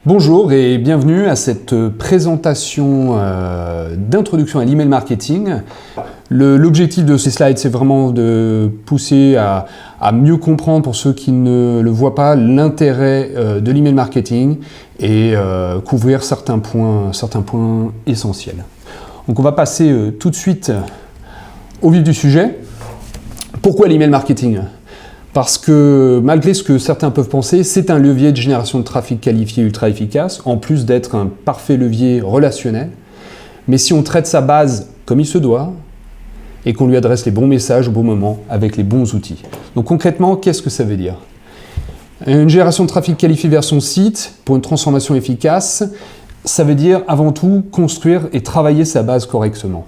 Bonjour et bienvenue à cette présentation d'introduction à l'email marketing. L'objectif de ces slides, c'est vraiment de pousser à mieux comprendre, pour ceux qui ne le voient pas, l'intérêt de l'email marketing et couvrir certains points essentiels. Donc on va passer tout de suite au vif du sujet. Pourquoi l'email marketing ? Parce que malgré ce que certains peuvent penser, c'est un levier de génération de trafic qualifié ultra efficace, en plus d'être un parfait levier relationnel. Mais si on traite sa base comme il se doit, et qu'on lui adresse les bons messages au bon moment, avec les bons outils. Donc concrètement, qu'est-ce que ça veut dire ? Une génération de trafic qualifié vers son site, pour une transformation efficace, ça veut dire avant tout construire et travailler sa base correctement.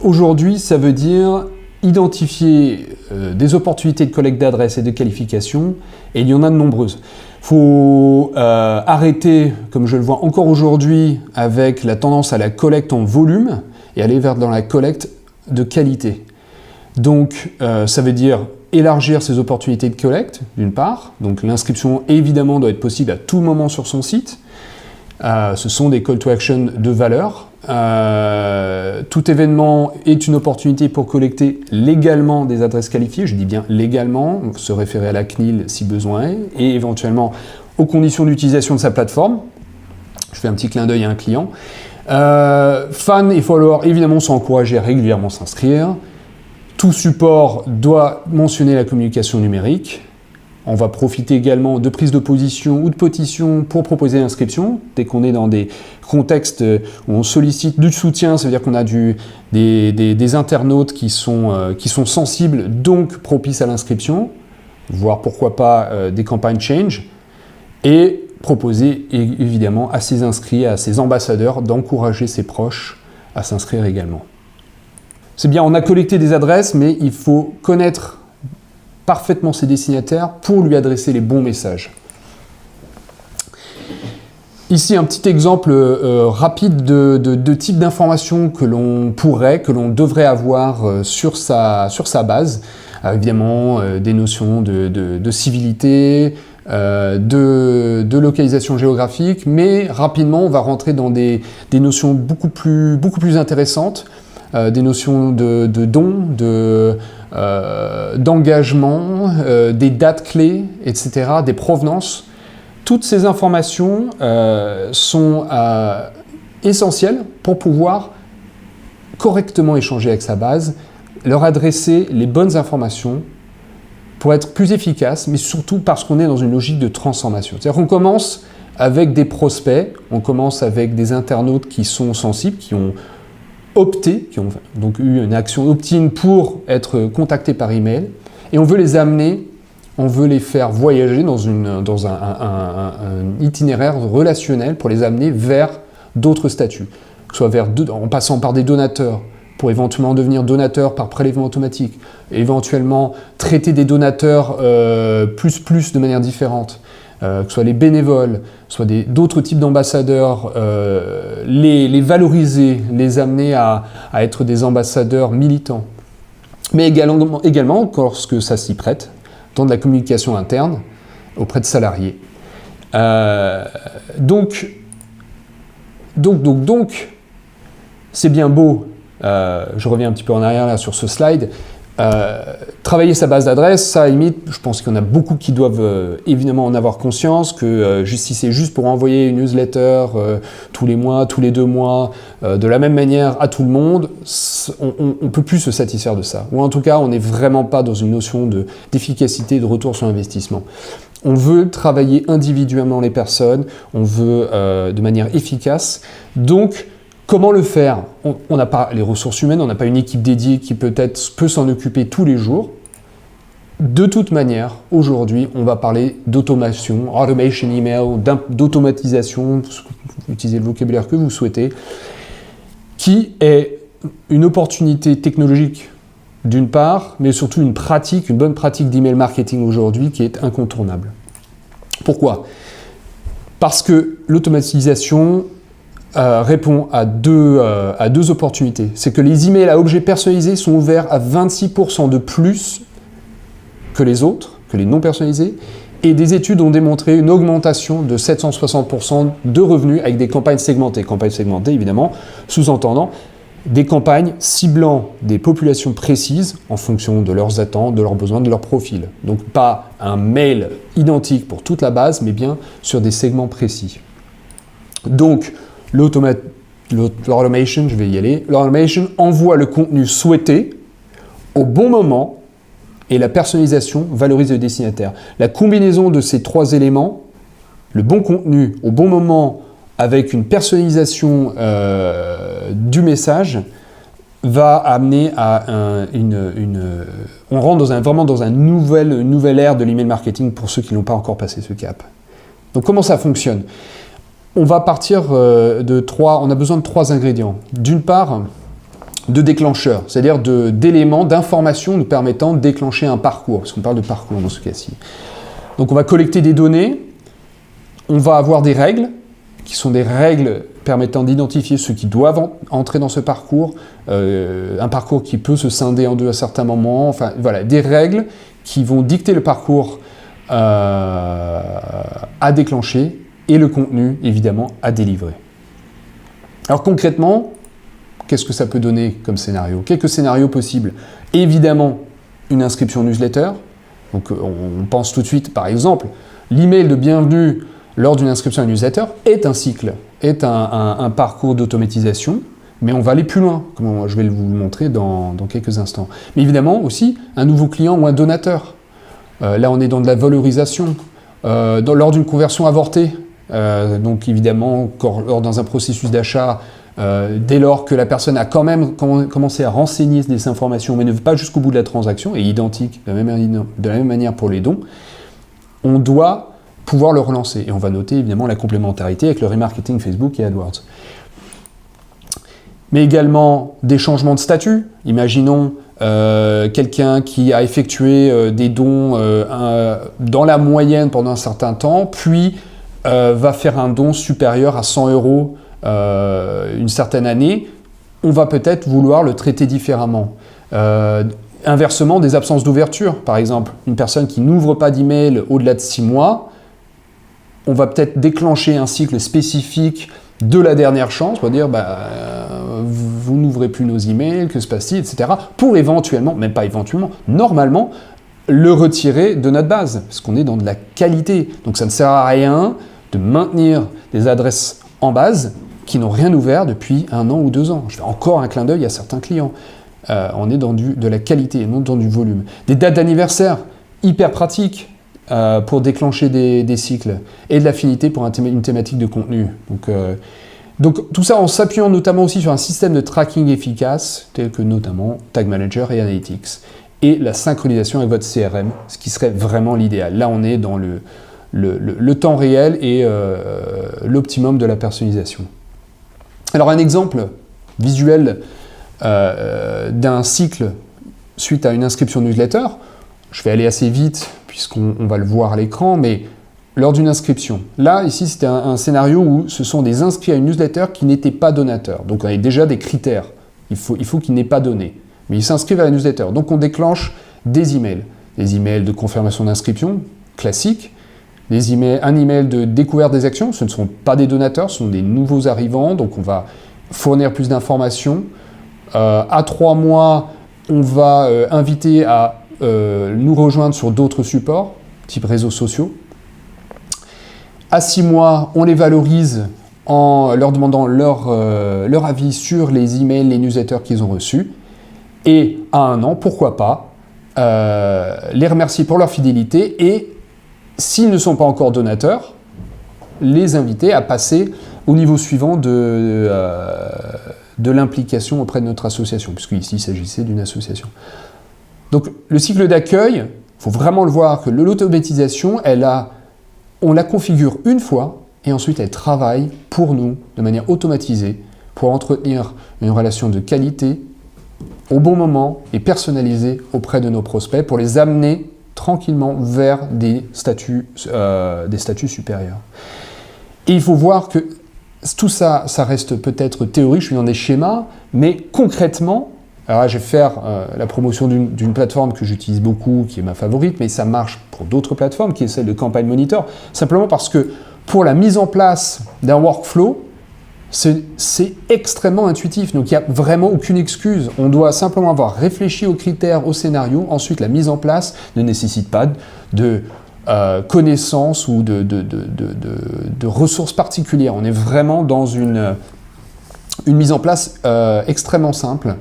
Aujourd'hui, ça veut dire identifier des opportunités de collecte d'adresses et de qualification, et il y en a de nombreuses. Il faut arrêter, comme je le vois encore aujourd'hui, avec la tendance à la collecte en volume et aller vers dans la collecte de qualité. Donc ça veut dire élargir ses opportunités de collecte, d'une part. Donc l'inscription, évidemment, doit être possible à tout moment sur son site. Ce sont des call to action de valeur. Tout événement est une opportunité pour collecter légalement des adresses qualifiées, je dis bien légalement, se référer à la CNIL si besoin est, et éventuellement aux conditions d'utilisation de sa plateforme. Je fais un petit clin d'œil à un client. Fans et followers, évidemment, sont encouragés à régulièrement s'inscrire. Tout support doit mentionner la communication numérique. On va profiter également de prises de position ou de pétitions pour proposer l'inscription. Dès qu'on est dans des contextes où on sollicite du soutien, ça veut dire qu'on a des internautes qui sont sensibles, donc propices à l'inscription, voire pourquoi pas des campagnes change, et proposer évidemment à ses inscrits, à ses ambassadeurs, d'encourager ses proches à s'inscrire également. C'est bien, on a collecté des adresses, mais il faut connaître parfaitement ses destinataires pour lui adresser les bons messages. Ici, un petit exemple rapide de type d'information que l'on devrait avoir sur sa base. Évidemment, des notions de civilité, de localisation géographique, mais rapidement, on va rentrer dans des notions beaucoup plus intéressantes, des notions de dons, d'engagement, des dates clés, etc., des provenances. Toutes ces informations sont essentielles pour pouvoir correctement échanger avec sa base, leur adresser les bonnes informations pour être plus efficace, mais surtout parce qu'on est dans une logique de transformation. C'est-à-dire qu'on commence avec des prospects, on commence avec des internautes qui sont sensibles, qui ont opté, qui ont donc eu une action opt-in pour être contactés par email, et on veut les amener, on veut les faire voyager dans un itinéraire relationnel pour les amener vers d'autres statuts, que ce soit en passant par des donateurs, pour éventuellement devenir donateur par prélèvement automatique, éventuellement traiter des donateurs plus de manière différente, que ce soit les bénévoles, soit d'autres types d'ambassadeurs, les valoriser, les amener à être des ambassadeurs militants. Mais également, lorsque ça s'y prête, dans de la communication interne auprès de salariés. Donc, c'est bien beau, je reviens un petit peu en arrière là sur ce slide, travailler sa base d'adresse, ça à la limite, je pense qu'il y en a beaucoup qui doivent évidemment en avoir conscience, que si c'est juste pour envoyer une newsletter tous les mois, tous les 2 mois, de la même manière à tout le monde, on ne peut plus se satisfaire de ça. Ou en tout cas, on n'est vraiment pas dans une notion d'efficacité, de retour sur investissement. On veut travailler individuellement les personnes, on veut de manière efficace. Donc, comment le faire ? On n'a pas les ressources humaines, on n'a pas une équipe dédiée qui peut s'en occuper tous les jours. De toute manière, aujourd'hui, on va parler d'automation, automation email, d'automatisation, utilisez le vocabulaire que vous souhaitez, qui est une opportunité technologique d'une part, mais surtout une bonne pratique d'email marketing aujourd'hui qui est incontournable. Pourquoi ? Parce que l'automatisation répond à deux opportunités. C'est que les emails à objet personnalisé sont ouverts à 26% de plus que les autres, que les non personnalisés, Et des études ont démontré une augmentation de 760% de revenus avec des campagnes segmentées. Campagnes segmentées, évidemment, sous-entendant des campagnes ciblant des populations précises en fonction de leurs attentes, de leurs besoins, de leur profil. Donc pas un mail identique pour toute la base, mais bien sur des segments précis. Donc l'automation, je vais y aller, l'automation envoie le contenu souhaité au bon moment et la personnalisation valorise le destinataire. La combinaison de ces trois éléments, le bon contenu au bon moment avec une personnalisation du message, va amener à on rentre vraiment dans une nouvelle ère de l'email marketing pour ceux qui n'ont pas encore passé ce cap. Donc comment ça fonctionne? On va partir on a besoin de 3 ingrédients. D'une part, de déclencheurs, c'est-à-dire d'éléments, d'informations nous permettant de déclencher un parcours, parce qu'on parle de parcours dans ce cas-ci. Donc on va collecter des données, on va avoir des règles, qui sont des règles permettant d'identifier ceux qui doivent entrer dans ce parcours, un parcours qui peut se scinder en 2 à certains moments, enfin voilà, des règles qui vont dicter le parcours à déclencher et le contenu, évidemment, à délivrer. Alors concrètement, qu'est-ce que ça peut donner comme scénario? Quelques scénarios possibles. Évidemment, une inscription newsletter. Donc on pense tout de suite, par exemple, l'email de bienvenue lors d'une inscription à une newsletter est un cycle, est un parcours d'automatisation, mais on va aller plus loin, comme je vais vous le montrer dans quelques instants. Mais évidemment aussi, un nouveau client ou un donateur. Là, on est dans de la valorisation. Lors d'une conversion avortée, donc évidemment, dans un processus d'achat, dès lors que la personne a quand même commencé à renseigner des informations, mais ne va pas jusqu'au bout de la transaction, et identique de la même manière pour les dons, on doit pouvoir le relancer. Et on va noter évidemment la complémentarité avec le remarketing Facebook et AdWords. Mais également des changements de statut. Imaginons quelqu'un qui a effectué des dons dans la moyenne pendant un certain temps, puis va faire un don supérieur à 100 € une certaine année, on va peut-être vouloir le traiter différemment. Inversement, des absences d'ouverture, par exemple, une personne qui n'ouvre pas d'email au-delà de 6 mois, on va peut-être déclencher un cycle spécifique de la dernière chance, on va dire vous n'ouvrez plus nos emails, que se passe-t-il, etc. pour éventuellement, même pas éventuellement, normalement, le retirer de notre base, parce qu'on est dans de la qualité. Donc ça ne sert à rien de maintenir des adresses en base qui n'ont rien ouvert depuis 1 an ou 2 ans. Je fais encore un clin d'œil à certains clients. On est dans de la qualité et non dans du volume. Des dates d'anniversaire, hyper pratiques pour déclencher des cycles. Et de l'affinité pour une thématique de contenu. Donc tout ça en s'appuyant notamment aussi sur un système de tracking efficace, tel que notamment Tag Manager et Analytics. Et la synchronisation avec votre CRM, ce qui serait vraiment l'idéal. Là, on est dans le temps réel et l'optimum de la personnalisation. Alors un exemple visuel d'un cycle suite à une inscription newsletter, je vais aller assez vite puisqu'on va le voir à l'écran, mais lors d'une inscription. Là, ici, c'était un scénario où ce sont des inscrits à une newsletter qui n'étaient pas donateurs. Donc on a déjà des critères. Il faut qu'ils n'aient pas donné. Mais ils s'inscrivent à la newsletter. Donc on déclenche des emails. Des emails de confirmation d'inscription, classiques. Un email de découverte des actions. Ce ne sont pas des donateurs, ce sont des nouveaux arrivants. Donc on va fournir plus d'informations. À 3 mois, on va inviter à nous rejoindre sur d'autres supports, type réseaux sociaux. À 6 mois, on les valorise en leur demandant leur avis sur les emails, les newsletters qu'ils ont reçus. Et à 1 an, pourquoi pas, les remercier pour leur fidélité et, s'ils ne sont pas encore donateurs, les inviter à passer au niveau suivant de l'implication auprès de notre association, puisqu'ici il s'agissait d'une association. Donc le cycle d'accueil, il faut vraiment le voir que l'automatisation, on la configure une fois et ensuite elle travaille pour nous de manière automatisée pour entretenir une relation de qualité au bon moment et personnalisée auprès de nos prospects pour les amener tranquillement vers des statuts supérieurs. Et il faut voir que tout ça, ça reste peut-être théorique, je suis dans des schémas, mais concrètement, Alors là, je vais faire la promotion d'une plateforme que j'utilise beaucoup, qui est ma favorite, mais ça marche pour d'autres plateformes, qui est celle de Campaign Monitor, simplement parce que pour la mise en place d'un workflow, c'est extrêmement intuitif, donc il n'y a vraiment aucune excuse. On doit simplement avoir réfléchi aux critères, au scénario. Ensuite, la mise en place ne nécessite pas de connaissances ou de ressources particulières. On est vraiment dans une mise en place extrêmement simple.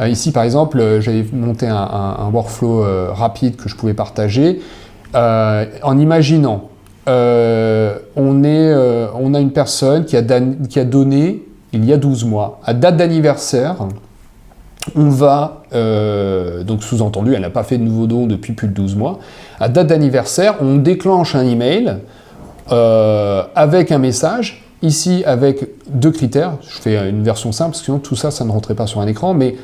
Ici, par exemple, j'avais monté un workflow rapide que je pouvais partager en imaginant on a une personne qui a donné, il y a 12 mois, à date d'anniversaire, on va, donc sous-entendu, elle n'a pas fait de nouveaux dons depuis plus de 12 mois, à date d'anniversaire, on déclenche un email avec un message, ici avec 2 critères, je fais une version simple, parce que sinon tout ça, ça ne rentrait pas sur un écran, mais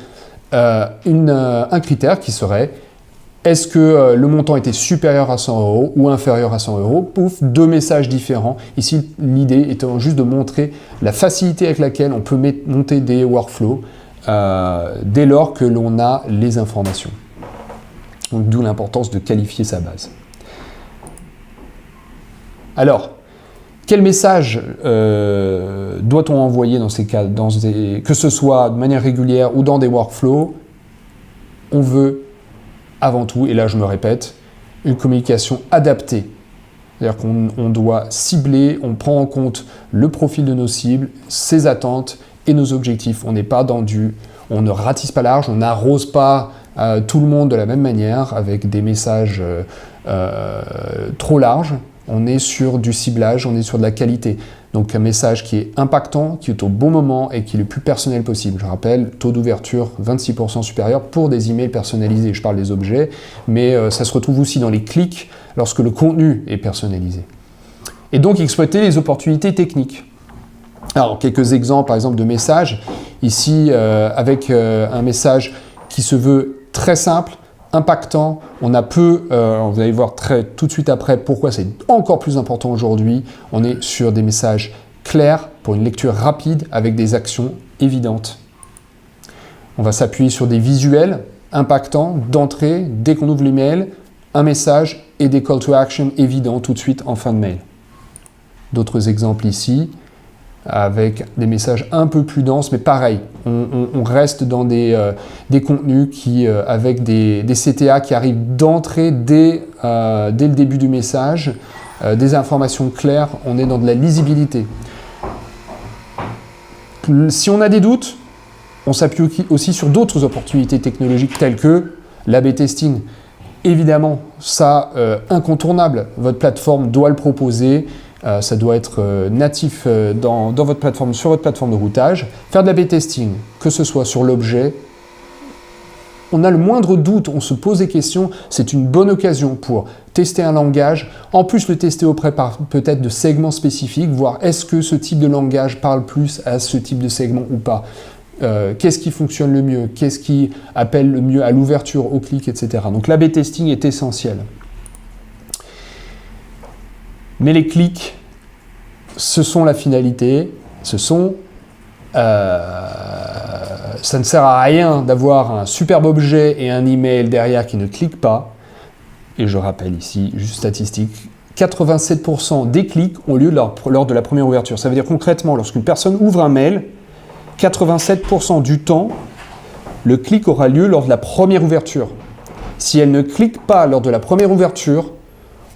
un critère qui serait est-ce que le montant était supérieur à 100 € ou inférieur à 100 €? Pouf, 2 messages différents. Ici, l'idée étant juste de montrer la facilité avec laquelle on peut monter des workflows dès lors que l'on a les informations. Donc, d'où l'importance de qualifier sa base. Alors, quel message doit-on envoyer dans ces cas, que ce soit de manière régulière ou dans des workflows? On veut avant tout, et là je me répète, une communication adaptée. C'est-à-dire qu'on doit cibler, on prend en compte le profil de nos cibles, ses attentes et nos objectifs. On n'est pas on ne ratisse pas large, on n'arrose pas tout le monde de la même manière avec des messages trop larges. On est sur du ciblage, on est sur de la qualité. Donc un message qui est impactant, qui est au bon moment et qui est le plus personnel possible. Je rappelle, taux d'ouverture 26% supérieur pour des emails personnalisés. Je parle des objets, mais ça se retrouve aussi dans les clics lorsque le contenu est personnalisé. Et donc exploiter les opportunités techniques. Alors quelques exemples, par exemple, de messages. Ici, avec un message qui se veut très simple, impactant, on a vous allez voir tout de suite après pourquoi c'est encore plus important aujourd'hui, on est sur des messages clairs pour une lecture rapide avec des actions évidentes. On va s'appuyer sur des visuels impactants d'entrée, dès qu'on ouvre l'email, un message et des call to action évidents tout de suite en fin de mail. D'autres exemples ici, avec des messages un peu plus denses, mais pareil, on reste dans des contenus avec des CTA qui arrivent d'entrée dès le début du message, des informations claires, on est dans de la lisibilité. Si on a des doutes, on s'appuie aussi sur d'autres opportunités technologiques telles que l'A/B testing. Évidemment, ça, incontournable, votre plateforme doit le proposer. Ça doit être natif dans votre plateforme, sur votre plateforme de routage. Faire de l'A/B testing, que ce soit sur l'objet, on a le moindre doute, on se pose des questions, c'est une bonne occasion pour tester un langage, en plus le tester auprès peut-être de segments spécifiques, voir est-ce que ce type de langage parle plus à ce type de segment ou pas. Qu'est-ce qui fonctionne le mieux, qu'est-ce qui appelle le mieux à l'ouverture, au clic, etc. Donc l'A/B testing est essentiel. Mais les clics, ce sont la finalité, ça ne sert à rien d'avoir un superbe objet et un email derrière qui ne cliquent pas. Et je rappelle ici, juste statistique, 87% des clics ont lieu lors de la première ouverture. Ça veut dire concrètement, lorsqu'une personne ouvre un mail, 87% du temps, le clic aura lieu lors de la première ouverture. Si elle ne clique pas lors de la première ouverture,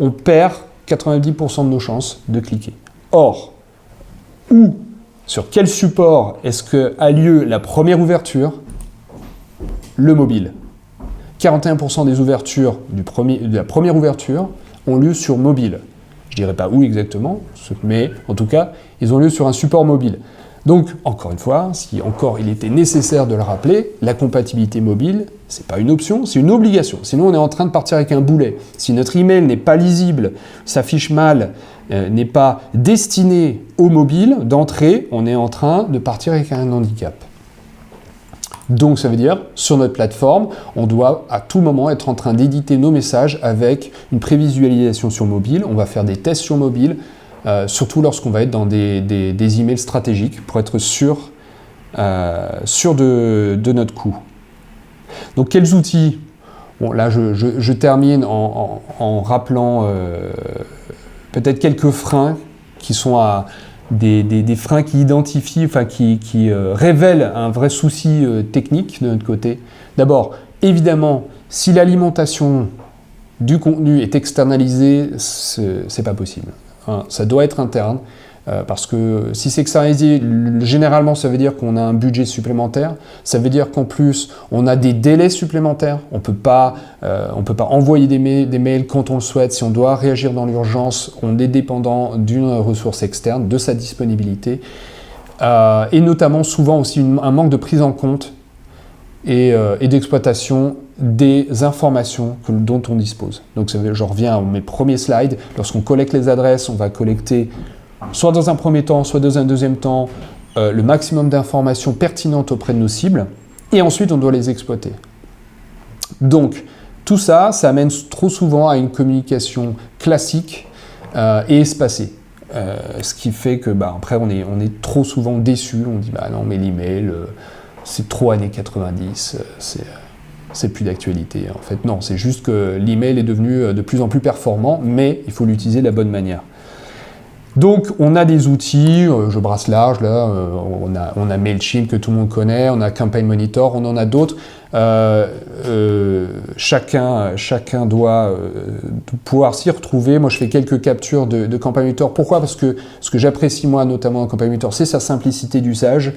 on perd 90% de nos chances de cliquer. Or, sur quel support est-ce qu'a lieu la première ouverture? Le mobile. 41% des ouvertures de la première ouverture ont lieu sur mobile. Je ne dirais pas où exactement, mais en tout cas, ils ont lieu sur un support mobile. Donc, encore une fois, si encore il était nécessaire de le rappeler, la compatibilité mobile, ce n'est pas une option, c'est une obligation. Sinon, on est en train de partir avec un boulet. Si notre email n'est pas lisible, s'affiche mal, n'est pas destiné au mobile d'entrée, on est en train de partir avec un handicap. Donc, ça veut dire, sur notre plateforme, on doit à tout moment être en train d'éditer nos messages avec une prévisualisation sur mobile. On va faire des tests sur mobile, surtout lorsqu'on va être dans des emails stratégiques pour être sûr de notre coût. Donc quels outils? Bon, là je termine en rappelant peut-être quelques freins qui sont des freins qui identifient, enfin qui révèlent un vrai souci technique de notre côté. D'abord, évidemment, si l'alimentation du contenu est externalisée, c'est pas possible. Hein, ça doit être interne. Parce que si c'est externalisé, généralement ça veut dire qu'on a un budget supplémentaire, ça veut dire qu'en plus on a des délais supplémentaires, on peut pas envoyer des mails quand on le souhaite, si on doit réagir dans l'urgence, on est dépendant d'une ressource externe, de sa disponibilité, et notamment souvent aussi un manque de prise en compte et d'exploitation des informations dont on dispose. Donc je reviens à mes premiers slides, lorsqu'on collecte les adresses, on va collecter soit dans un premier temps, soit dans un deuxième temps, le maximum d'informations pertinentes auprès de nos cibles, et ensuite on doit les exploiter. Donc, tout ça, ça amène trop souvent à une communication classique et espacée. Ce qui fait que, après, on est trop souvent déçu, on dit, non, mais l'email, c'est trop années 90, c'est plus d'actualité. En fait, non, c'est juste que l'email est devenu de plus en plus performant, mais il faut l'utiliser de la bonne manière. Donc, on a des outils, je brasse large, là, on a Mailchimp que tout le monde connaît, on a Campaign Monitor, on en a d'autres. Chacun doit pouvoir s'y retrouver. Moi, je fais quelques captures de Campaign Monitor. Pourquoi? Parce que ce que j'apprécie, moi, notamment dans Campaign Monitor, c'est sa simplicité d'usage,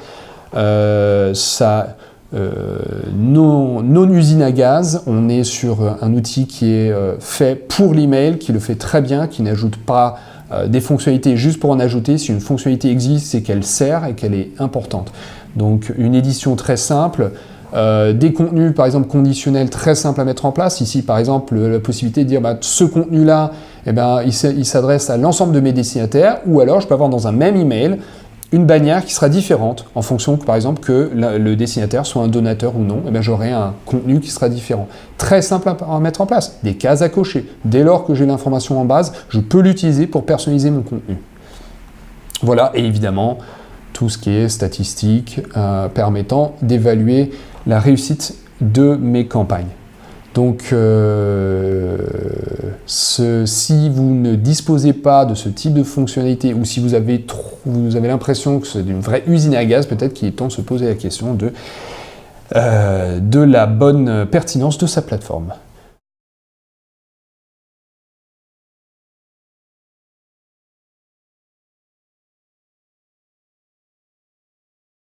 non usine à gaz. On est sur un outil qui est fait pour l'email, qui le fait très bien, qui n'ajoute pas des fonctionnalités juste pour en ajouter. Si une fonctionnalité existe, c'est qu'elle sert et qu'elle est importante. Donc une édition très simple, des contenus par exemple conditionnels très simples à mettre en place. Ici par exemple la possibilité de dire ce contenu-là, il s'adresse à l'ensemble de mes destinataires, ou alors je peux avoir dans un même email une bannière qui sera différente en fonction, par exemple, que le destinataire soit un donateur ou non. J'aurai un contenu qui sera différent. Très simple à mettre en place, des cases à cocher. Dès lors que j'ai l'information en base, je peux l'utiliser pour personnaliser mon contenu. Voilà, et évidemment, tout ce qui est statistique permettant d'évaluer la réussite de mes campagnes. Donc, si vous ne disposez pas de ce type de fonctionnalité, ou si vous avez l'impression que c'est une vraie usine à gaz, peut-être qu'il est temps de se poser la question de la bonne pertinence de sa plateforme.